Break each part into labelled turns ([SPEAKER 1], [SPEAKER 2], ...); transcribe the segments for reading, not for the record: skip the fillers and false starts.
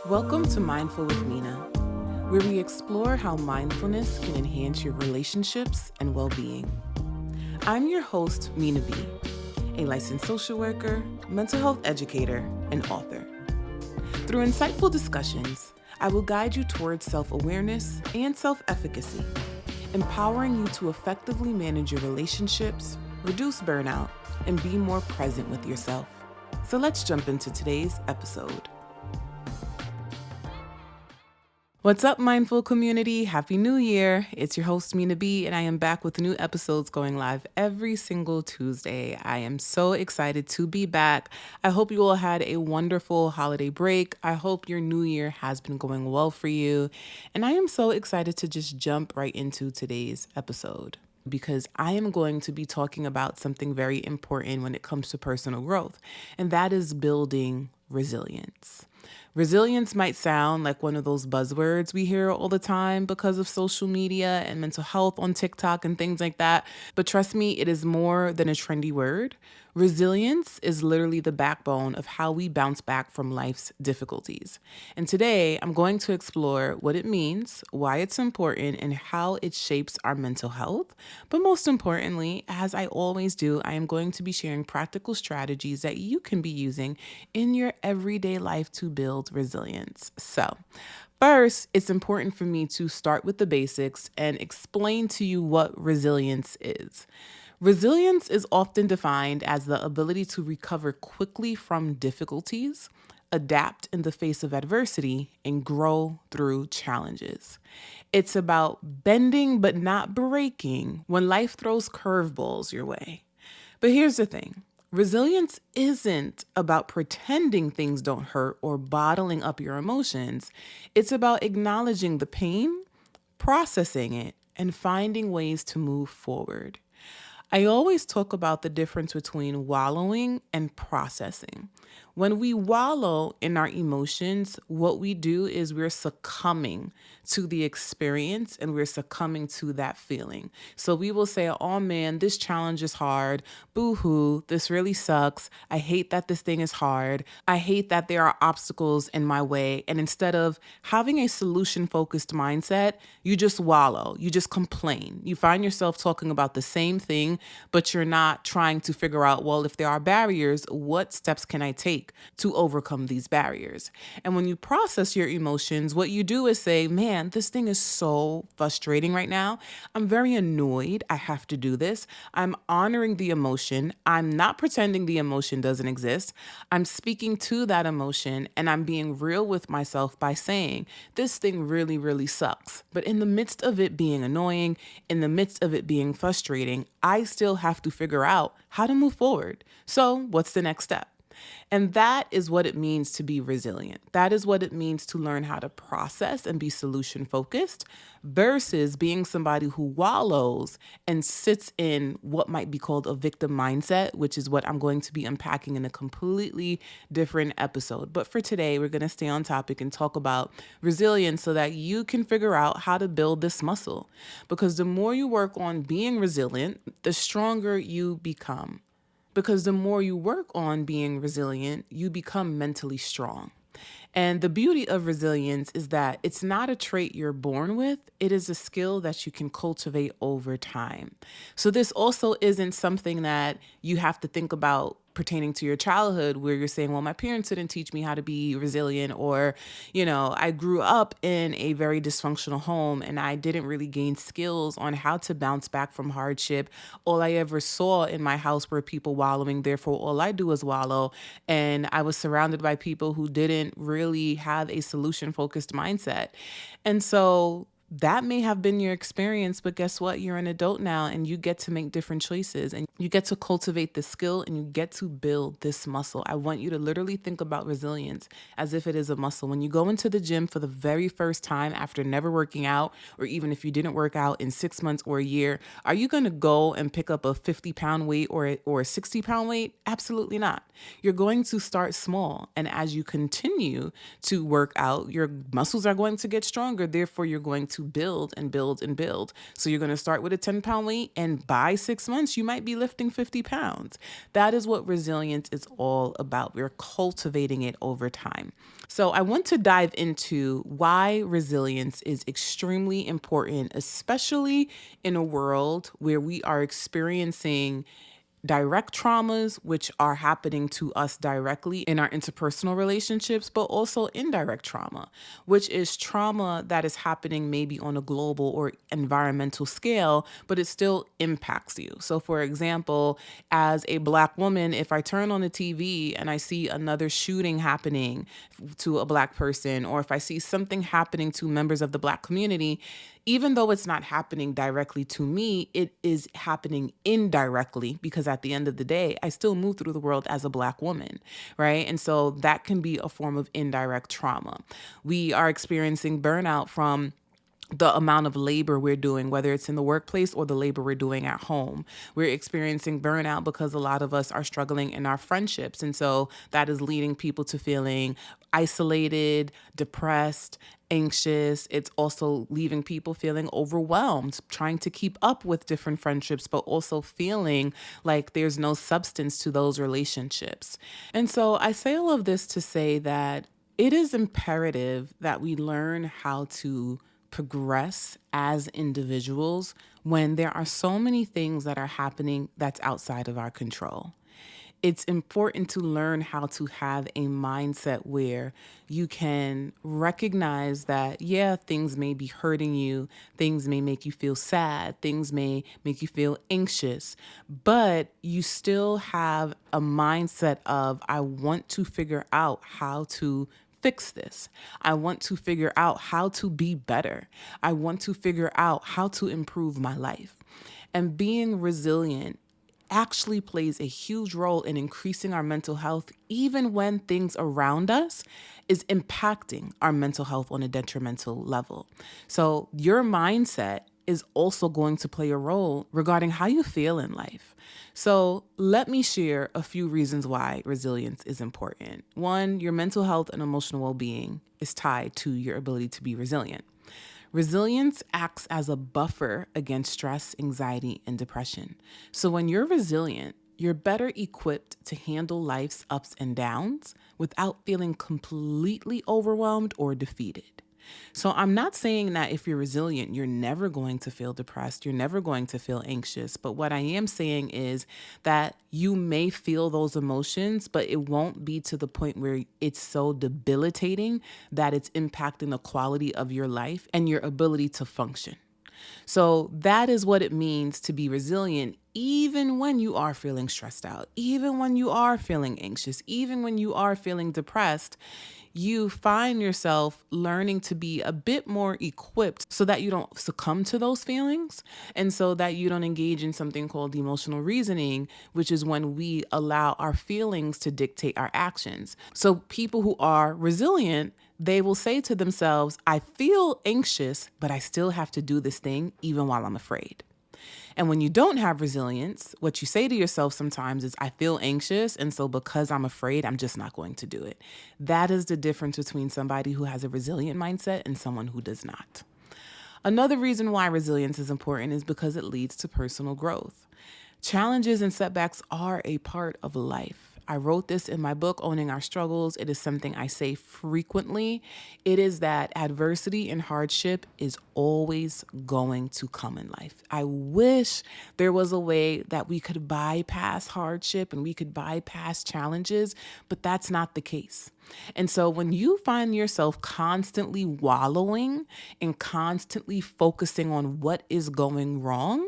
[SPEAKER 1] Welcome to Mindful with Minaa, where we explore how mindfulness can enhance your relationships and well-being. I'm your host, Minaa B., a licensed social worker, mental health educator, and author. Through insightful discussions, I will guide you towards self-awareness and self-efficacy, empowering you to effectively manage your relationships, reduce burnout, and be more present with yourself. So let's jump into today's episode. What's up, Mindful community? Happy New Year. It's your host, Minaa B., and I am back with new episodes going live every single Tuesday. I am so excited to be back. I hope you all had a wonderful holiday break. I hope your new year has been going well for you. And I am so excited to just jump right into today's episode, because I am going to be talking about something very important when it comes to personal growth, and that is building resilience. Resilience might sound like one of those buzzwords we hear all the time because of social media and mental health on TikTok and things like that. But trust me, it is more than a trendy word. Resilience is literally the backbone of how we bounce back from life's difficulties. And today, I'm going to explore what it means, why it's important, and how it shapes our mental health. But most importantly, as I always do, I am going to be sharing practical strategies that you can be using in your everyday life to build resilience. So, first, it's important for me to start with the basics and explain to you what resilience is. Resilience is often defined as the ability to recover quickly from difficulties, adapt in the face of adversity, and grow through challenges. It's about bending but not breaking when life throws curveballs your way. But here's the thing. Resilience isn't about pretending things don't hurt or bottling up your emotions. It's about acknowledging the pain, processing it, and finding ways to move forward. I always talk about the difference between wallowing and processing. When we wallow in our emotions, what we do is we're succumbing to the experience and we're succumbing to that feeling. So we will say, oh man, this challenge is hard. Boo-hoo, this really sucks. I hate that this thing is hard. I hate that there are obstacles in my way. And instead of having a solution-focused mindset, you just wallow. You just complain. You find yourself talking about the same thing, but you're not trying to figure out, well, if there are barriers, what steps can I take to overcome these barriers? And when you process your emotions, what you do is say, man, this thing is so frustrating right now. I'm very annoyed. I have to do this. I'm honoring the emotion. I'm not pretending the emotion doesn't exist. I'm speaking to that emotion and I'm being real with myself by saying, this thing really, really sucks. But in the midst of it being annoying, in the midst of it being frustrating, I still have to figure out how to move forward. So what's the next step? And that is what it means to be resilient. That is what it means to learn how to process and be solution focused versus being somebody who wallows and sits in what might be called a victim mindset, which is what I'm going to be unpacking in a completely different episode. But for today, we're going to stay on topic and talk about resilience so that you can figure out how to build this muscle. Because the more you work on being resilient, the stronger you become. Because the more you work on being resilient, you become mentally strong. And the beauty of resilience is that it's not a trait you're born with. It is a skill that you can cultivate over time. So this also isn't something that you have to think about pertaining to your childhood where you're saying, well, my parents didn't teach me how to be resilient, or, I grew up in a very dysfunctional home and I didn't really gain skills on how to bounce back from hardship. All I ever saw in my house were people wallowing. Therefore, all I do is wallow. And I was surrounded by people who didn't really have a solution-focused mindset. And so that may have been your experience, but guess what? You're an adult now and you get to make different choices and you get to cultivate the skill and you get to build this muscle. I want you to literally think about resilience as if it is a muscle. When you go into the gym for the very first time after never working out, or even if you didn't work out in 6 months or a year, are you going to go and pick up a 50-pound weight or a 60-pound weight? Absolutely not. You're going to start small. And as you continue to work out, your muscles are going to get stronger. Therefore, you're going to to build and build and build. So you're going to start with a 10-pound weight, and by 6 months, you might be lifting 50 pounds. That is what resilience is all about. We're cultivating it over time. So I want to dive into why resilience is extremely important, especially in a world where we are experiencing direct traumas, which are happening to us directly in our interpersonal relationships, but also indirect trauma, which is trauma that is happening maybe on a global or environmental scale, but it still impacts you. So, for example, as a Black woman, if I turn on the TV and I see another shooting happening to a Black person, or if I see something happening to members of the Black community, even though it's not happening directly to me, it is happening indirectly, because at the end of the day, I still move through the world as a Black woman, right? And so that can be a form of indirect trauma. We are experiencing burnout from the amount of labor we're doing, whether it's in the workplace or the labor we're doing at home. We're experiencing burnout because a lot of us are struggling in our friendships. And so that is leading people to feeling isolated, depressed, anxious. It's also leaving people feeling overwhelmed, trying to keep up with different friendships, but also feeling like there's no substance to those relationships. And so I say all of this to say that it is imperative that we learn how to progress as individuals when there are so many things that are happening that's outside of our control. It's important to learn how to have a mindset where you can recognize that, yeah, things may be hurting you, things may make you feel sad, things may make you feel anxious, but you still have a mindset of, I want to figure out how to fix this. I want to figure out how to be better. I want to figure out how to improve my life. And being resilient actually plays a huge role in increasing our mental health, even when things around us is impacting our mental health on a detrimental level. So your mindset is also going to play a role regarding how you feel in life. So let me share a few reasons why resilience is important. One, your mental health and emotional well-being is tied to your ability to be resilient. Resilience acts as a buffer against stress, anxiety, and depression. So when you're resilient, you're better equipped to handle life's ups and downs without feeling completely overwhelmed or defeated. So I'm not saying that if you're resilient, you're never going to feel depressed, you're never going to feel anxious. But what I am saying is that you may feel those emotions, but it won't be to the point where it's so debilitating that it's impacting the quality of your life and your ability to function. So that is what it means to be resilient, even when you are feeling stressed out, even when you are feeling anxious, even when you are feeling depressed. You find yourself learning to be a bit more equipped so that you don't succumb to those feelings, and so that you don't engage in something called emotional reasoning, which is when we allow our feelings to dictate our actions. So people who are resilient, they will say to themselves, I feel anxious, but I still have to do this thing even while I'm afraid. And when you don't have resilience, what you say to yourself sometimes is, I feel anxious, and so because I'm afraid, I'm just not going to do it. That is the difference between somebody who has a resilient mindset and someone who does not. Another reason why resilience is important is because it leads to personal growth. Challenges and setbacks are a part of life. I wrote this in my book, Owning Our Struggles. It is something I say frequently. It is that adversity and hardship is always going to come in life. I wish there was a way that we could bypass hardship and we could bypass challenges, but that's not the case. And so when you find yourself constantly wallowing and constantly focusing on what is going wrong,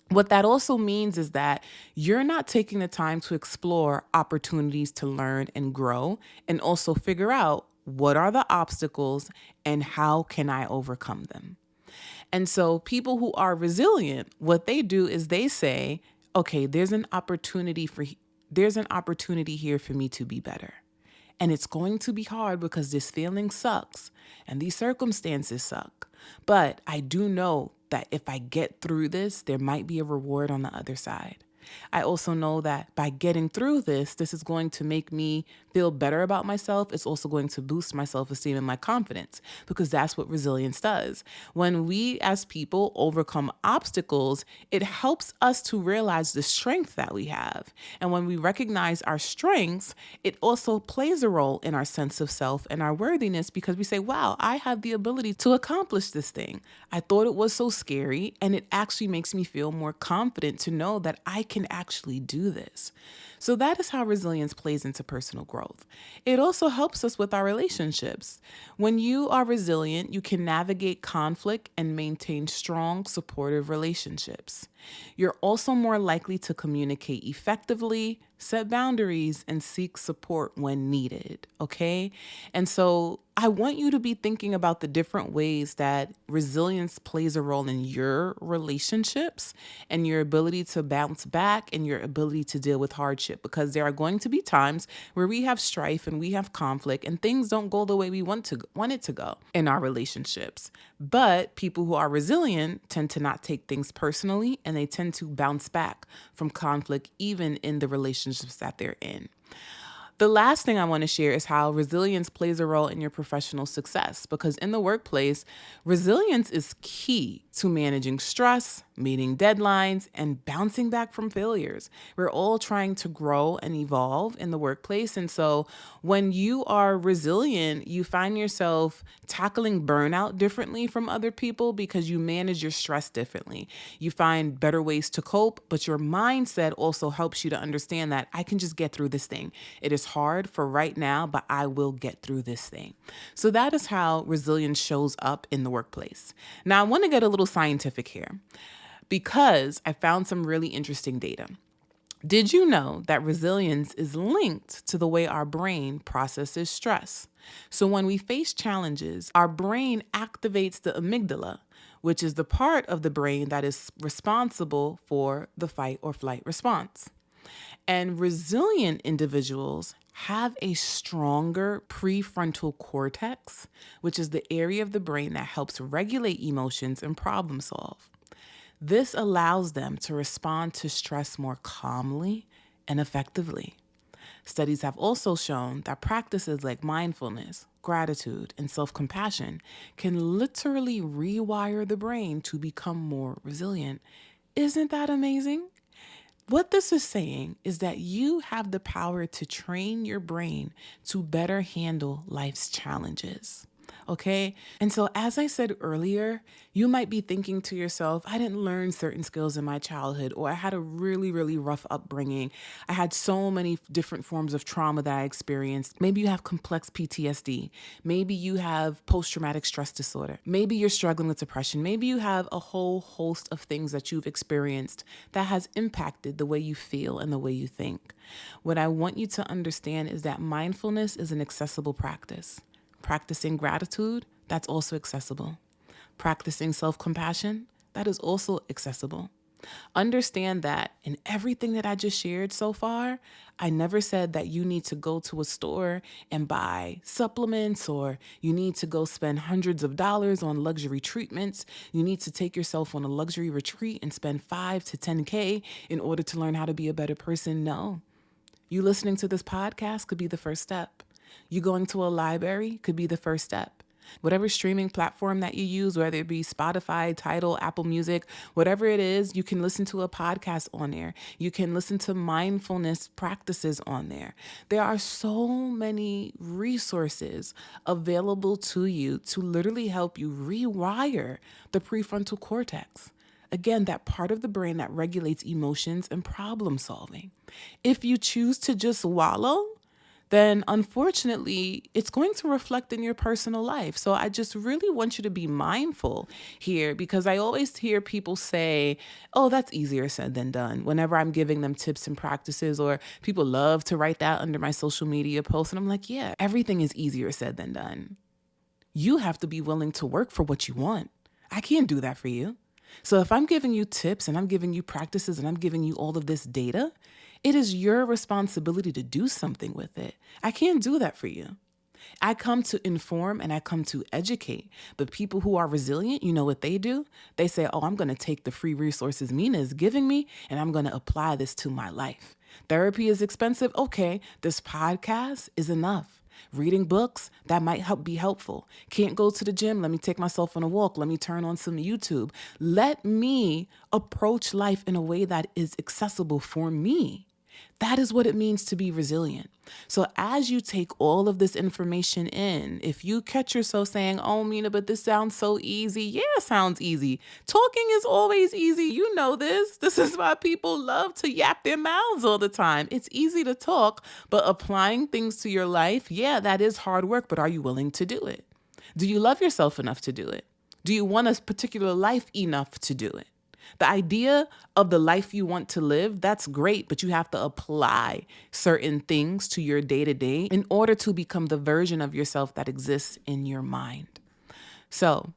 [SPEAKER 1] what that also means is that you're not taking the time to explore opportunities to learn and grow, and also figure out what are the obstacles and how can I overcome them. And so people who are resilient, what they do is they say, okay, there's an opportunity here for me to be better. And it's going to be hard because this feeling sucks and these circumstances suck. But I do know that if I get through this, there might be a reward on the other side. I also know that by getting through this is going to make me feel better about myself. It's also going to boost my self-esteem and my confidence, because that's what resilience does. When we as people overcome obstacles, it helps us to realize the strength that we have. And when we recognize our strengths, it also plays a role in our sense of self and our worthiness, because we say, wow, I have the ability to accomplish this thing. I thought it was so scary, and it actually makes me feel more confident to know that I can actually do this. So that is how resilience plays into personal growth. It also helps us with our relationships. When you are resilient, you can navigate conflict and maintain strong, supportive relationships. You're also more likely to communicate effectively, set boundaries, and seek support when needed, okay? And so I want you to be thinking about the different ways that resilience plays a role in your relationships and your ability to bounce back and your ability to deal with hardship, because there are going to be times where we have strife and we have conflict and things don't go the way we want it to go in our relationships. But people who are resilient tend to not take things personally, and they tend to bounce back from conflict even in the relationships that they're in. The last thing I want to share is how resilience plays a role in your professional success, because in the workplace, resilience is key to managing stress, meeting deadlines, and bouncing back from failures. We're all trying to grow and evolve in the workplace. And so when you are resilient, you find yourself tackling burnout differently from other people because you manage your stress differently. You find better ways to cope, but your mindset also helps you to understand that I can just get through this thing. It is hard for right now, but I will get through this thing. So that is how resilience shows up in the workplace. Now, I want to get a little scientific here, because I found some really interesting data. Did you know that resilience is linked to the way our brain processes stress? So when we face challenges, our brain activates the amygdala, which is the part of the brain that is responsible for the fight or flight response. And resilient individuals have a stronger prefrontal cortex, which is the area of the brain that helps regulate emotions and problem solve. This allows them to respond to stress more calmly and effectively. Studies have also shown that practices like mindfulness, gratitude, and self-compassion can literally rewire the brain to become more resilient. Isn't that amazing? What this is saying is that you have the power to train your brain to better handle life's challenges. Okay. And so, as I said earlier, you might be thinking to yourself, I didn't learn certain skills in my childhood, or I had a really, really rough upbringing. I had so many different forms of trauma that I experienced. Maybe you have complex PTSD. Maybe you have post-traumatic stress disorder. Maybe you're struggling with depression. Maybe you have a whole host of things that you've experienced that has impacted the way you feel and the way you think. What I want you to understand is that mindfulness is an accessible practice. Practicing gratitude, that's also accessible. Practicing self-compassion, that is also accessible. Understand that in everything that I just shared so far, I never said that you need to go to a store and buy supplements, or you need to go spend hundreds of dollars on luxury treatments. You need to take yourself on a luxury retreat and spend 5 to 10K in order to learn how to be a better person. No. You listening to this podcast could be the first step. You going to a library could be the first step. Whatever streaming platform that you use, whether it be Spotify, Tidal, Apple Music, whatever it is, you can listen to a podcast on there. You can listen to mindfulness practices on there. There are so many resources available to you to literally help you rewire the prefrontal cortex. Again, that part of the brain that regulates emotions and problem solving. If you choose to just wallow, then unfortunately, it's going to reflect in your personal life. So I just really want you to be mindful here, because I always hear people say, oh, that's easier said than done, whenever I'm giving them tips and practices, or people love to write that under my social media posts. And I'm like, yeah, everything is easier said than done. You have to be willing to work for what you want. I can't do that for you. So if I'm giving you tips and I'm giving you practices and I'm giving you all of this data, it is your responsibility to do something with it. I can't do that for you. I come to inform and I come to educate. But people who are resilient, you know what they do? They say, oh, I'm going to take the free resources Minaa is giving me and I'm going to apply this to my life. Therapy is expensive. Okay, this podcast is enough. Reading books, that might be helpful. Can't go to the gym, let me take myself on a walk. Let me turn on some YouTube. Let me approach life in a way that is accessible for me. That is what it means to be resilient. So as you take all of this information in, if you catch yourself saying, oh, Minaa, but this sounds so easy. Yeah, it sounds easy. Talking is always easy. You know this. This is why people love to yap their mouths all the time. It's easy to talk, but applying things to your life, yeah, that is hard work, but are you willing to do it? Do you love yourself enough to do it? Do you want a particular life enough to do it? The idea of the life you want to live, that's great, but you have to apply certain things to your day-to-day in order to become the version of yourself that exists in your mind. So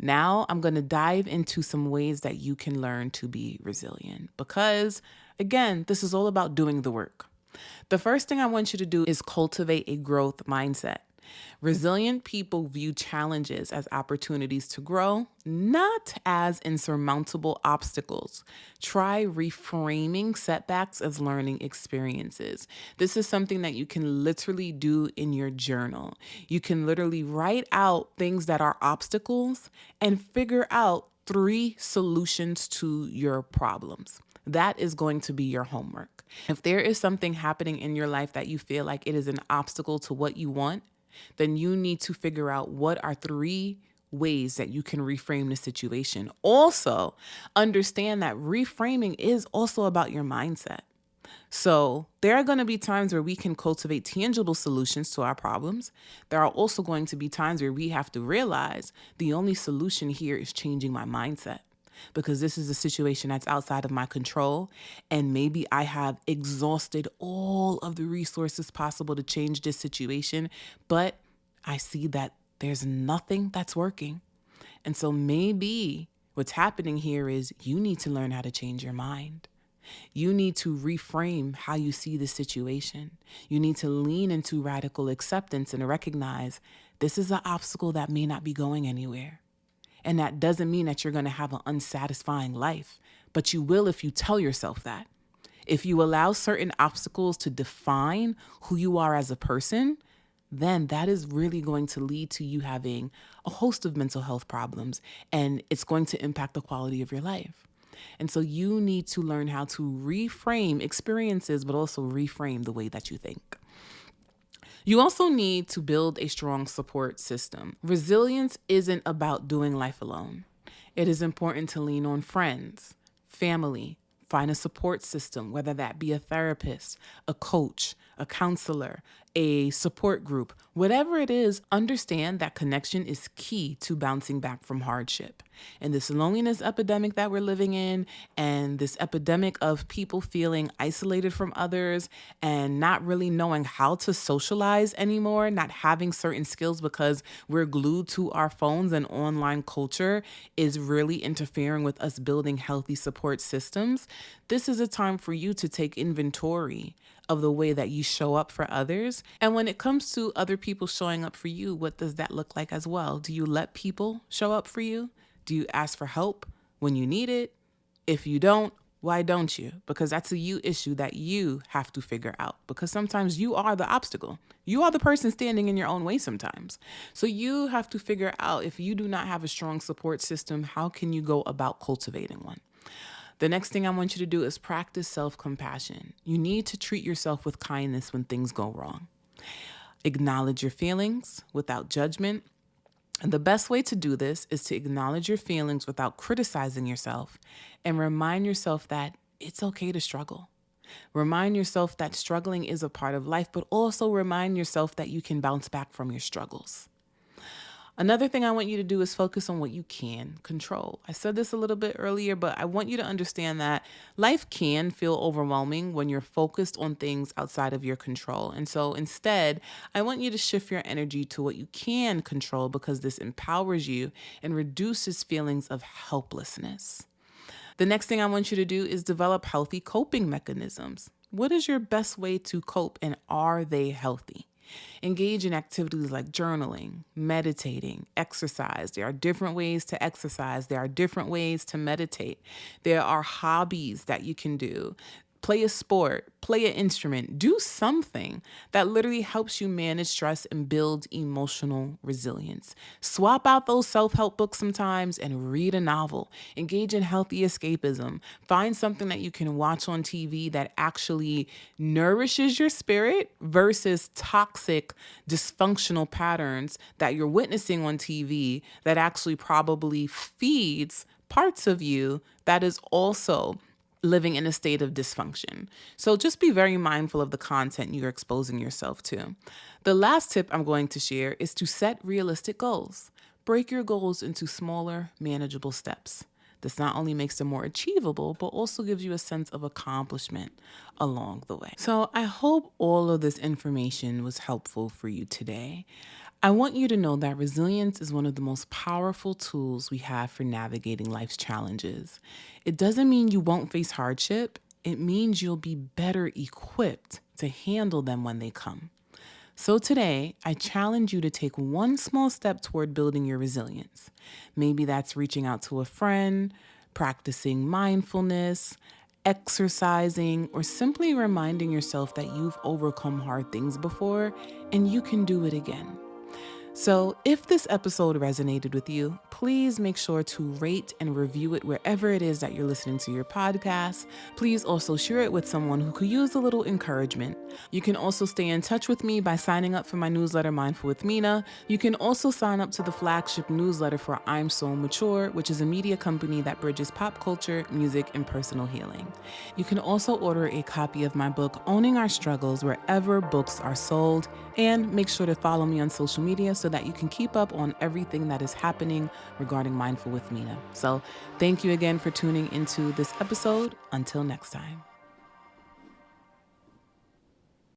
[SPEAKER 1] now I'm going to dive into some ways that you can learn to be resilient because, again, this is all about doing the work. The first thing I want you to do is cultivate a growth mindset. Resilient people view challenges as opportunities to grow, not as insurmountable obstacles. Try reframing setbacks as learning experiences. This is something that you can literally do in your journal. You can literally write out things that are obstacles and figure out 3 solutions to your problems. That is going to be your homework. If there is something happening in your life that you feel like it is an obstacle to what you want, then you need to figure out what are 3 ways that you can reframe the situation. Also, understand that reframing is also about your mindset. So there are going to be times where we can cultivate tangible solutions to our problems. There are also going to be times where we have to realize the only solution here is changing my mindset, because this is a situation that's outside of my control. And maybe I have exhausted all of the resources possible to change this situation, but I see that there's nothing that's working. And so maybe what's happening here is you need to learn how to change your mind. You need to reframe how you see the situation. You need to lean into radical acceptance and recognize this is an obstacle that may not be going anywhere. And that doesn't mean that you're going to have an unsatisfying life, but you will if you tell yourself that. If you allow certain obstacles to define who you are as a person, then that is really going to lead to you having a host of mental health problems, and it's going to impact the quality of your life. And so you need to learn how to reframe experiences, but also reframe the way that you think. You also need to build a strong support system. Resilience isn't about doing life alone. It is important to lean on friends, family, find a support system, whether that be a therapist, a coach, a counselor, a support group, whatever it is. Understand that connection is key to bouncing back from hardship. And this loneliness epidemic that we're living in, and this epidemic of people feeling isolated from others and not really knowing how to socialize anymore, not having certain skills because we're glued to our phones and online culture, is really interfering with us building healthy support systems. This is a time for you to take inventory of the way that you show up for others. And when it comes to other people showing up for you, what does that look like as well? Do you let people show up for you? Do you ask for help when you need it? If you don't, why don't you? Because that's a you issue that you have to figure out, because sometimes you are the obstacle. You are the person standing in your own way sometimes. So you have to figure out, if you do not have a strong support system, how can you go about cultivating one? The next thing I want you to do is practice self-compassion. You need to treat yourself with kindness when things go wrong. Acknowledge your feelings without judgment. And the best way to do this is to acknowledge your feelings without criticizing yourself, and remind yourself that it's okay to struggle. Remind yourself that struggling is a part of life, but also remind yourself that you can bounce back from your struggles. Another thing I want you to do is focus on what you can control. I said this a little bit earlier, but I want you to understand that life can feel overwhelming when you're focused on things outside of your control. And so instead, I want you to shift your energy to what you can control, because this empowers you and reduces feelings of helplessness. The next thing I want you to do is develop healthy coping mechanisms. What is your best way to cope, and are they healthy? Engage in activities like journaling, meditating, exercise. There are different ways to exercise. There are different ways to meditate. There are hobbies that you can do. Play a sport, play an instrument, do something that literally helps you manage stress and build emotional resilience. Swap out those self-help books sometimes and read a novel. Engage in healthy escapism. Find something that you can watch on TV that actually nourishes your spirit versus toxic, dysfunctional patterns that you're witnessing on TV that actually probably feeds parts of you that is also living in a state of dysfunction. So just be very mindful of the content you're exposing yourself to. The last tip I'm going to share is to set realistic goals. Break your goals into smaller, manageable steps. This not only makes them more achievable, but also gives you a sense of accomplishment along the way. So I hope all of this information was helpful for you today. I want you to know that resilience is one of the most powerful tools we have for navigating life's challenges. It doesn't mean you won't face hardship. It means you'll be better equipped to handle them when they come. So today, I challenge you to take one small step toward building your resilience. Maybe that's reaching out to a friend, practicing mindfulness, exercising, or simply reminding yourself that you've overcome hard things before and you can do it again. So if this episode resonated with you, please make sure to rate and review it wherever it is that you're listening to your podcast. Please also share it with someone who could use a little encouragement. You can also stay in touch with me by signing up for my newsletter, Mindful with Minaa. You can also sign up to the flagship newsletter for I'm So Mature, which is a media company that bridges pop culture, music, and personal healing. You can also order a copy of my book, Owning Our Struggles, wherever books are sold. And make sure to follow me on social media so that you can keep up on everything that is happening regarding Mindful with Minaa. So thank you again for tuning into this episode. Until next time.